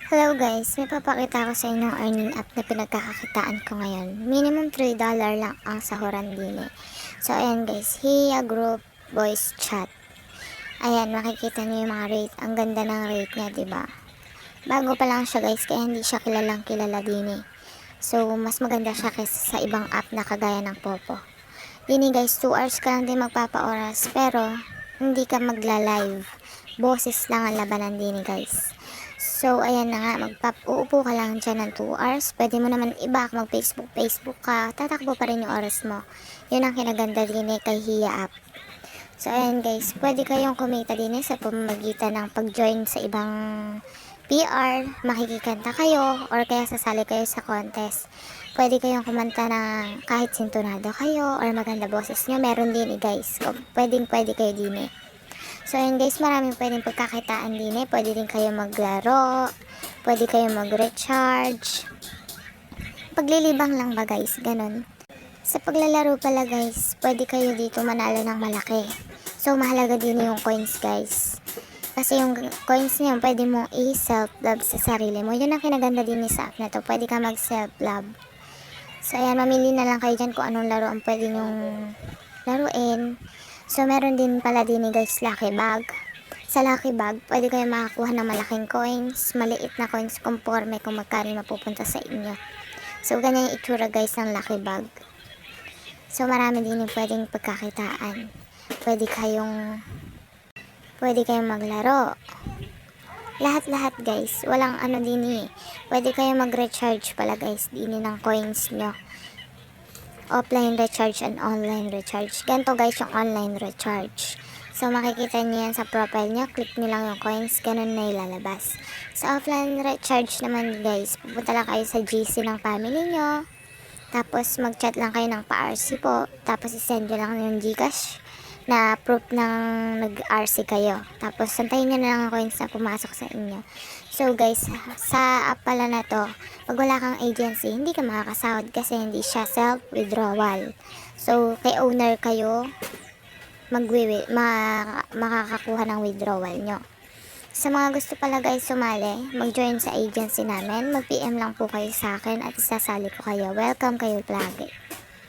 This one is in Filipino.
Hello guys, may papakita ko sa inyong earning app na pinagkakakitaan ko ngayon. Minimum $3 lang ang sahuran din eh. So ayan guys, Hiya Group Voice Chat. Ayan, makikita niyo yung mga rate. Ang ganda ng rate niya, 'di ba? Bago pa lang siya guys, kaya hindi siya kilalang kilala din eh. So mas maganda siya kaysa sa ibang app na kagaya ng Popo. Dini guys, 2 hours ka lang din magpapaoras, pero hindi ka magla-live. Boses lang ang labanan din guys. So, ayan na nga, uupo ka lang dyan ng 2 hours. Pwede mo naman i-back, mag-Facebook ka, tatakbo pa rin yung oras mo. Yun ang kinaganda din kay Hiya app. So, ayan guys, pwede kayong kumita din sa pamamagitan ng pag-join sa ibang PR, makikikanta kayo, or kaya sasali kayo sa contest. Pwede kayong kumanta na kahit sintonado kayo, or maganda boses nyo, meron din guys. Pwede kayo din So ayun guys, maraming pwedeng pagkakitaan din eh. Pwede din kayo maglaro, pwede kayo mag-recharge. Paglilibang lang ba guys, ganun. Sa paglalaro pala guys, pwede kayo dito manalo ng malaki. So mahalaga din yung coins guys. Kasi yung coins niyan, pwede mong i-self-love sa sarili mo. Yun ang kinaganda din sa app na to. Pwede ka mag-self-love. So ayan, mamili na lang kayo dyan kung anong laro ang pwede nyong laruin. So, meron din pala din guys, lucky bag. Sa lucky bag, pwede kayo makakuha ng malaking coins, maliit na coins, conforme kung magkano mapupunta sa inyo. So, ganyan yung itsura guys ng lucky bag. So, marami din yung pwedeng pagkakitaan. Pwede kayong maglaro. Lahat-lahat guys, walang ano din eh. Pwede kayong mag-recharge pala guys, din ng coins nyo. Offline recharge and online recharge. Ganito guys yung online recharge. So makikita niyo yan sa profile niyo. Click niyo lang yung coins. Ganun na ilalabas. Sa offline recharge naman guys, pupunta lang kayo sa GC ng family niyo. Tapos mag-chat lang kayo ng pa-RC po. Tapos isend nyo lang yung Gcash na proof ng nag-RC kayo. Tapos santayin nyo na lang ang coins na pumasok sa inyo. So guys, sa app pala na to, pag wala kang agency, hindi ka makakasahod kasi hindi siya self-withdrawal. So kay owner kayo, makakakuha ng withdrawal nyo. Sa mga gusto pala guys sumali, mag-join sa agency namin, mag-PM lang po kayo sa akin at isasali ko kayo. Welcome kayo lagi.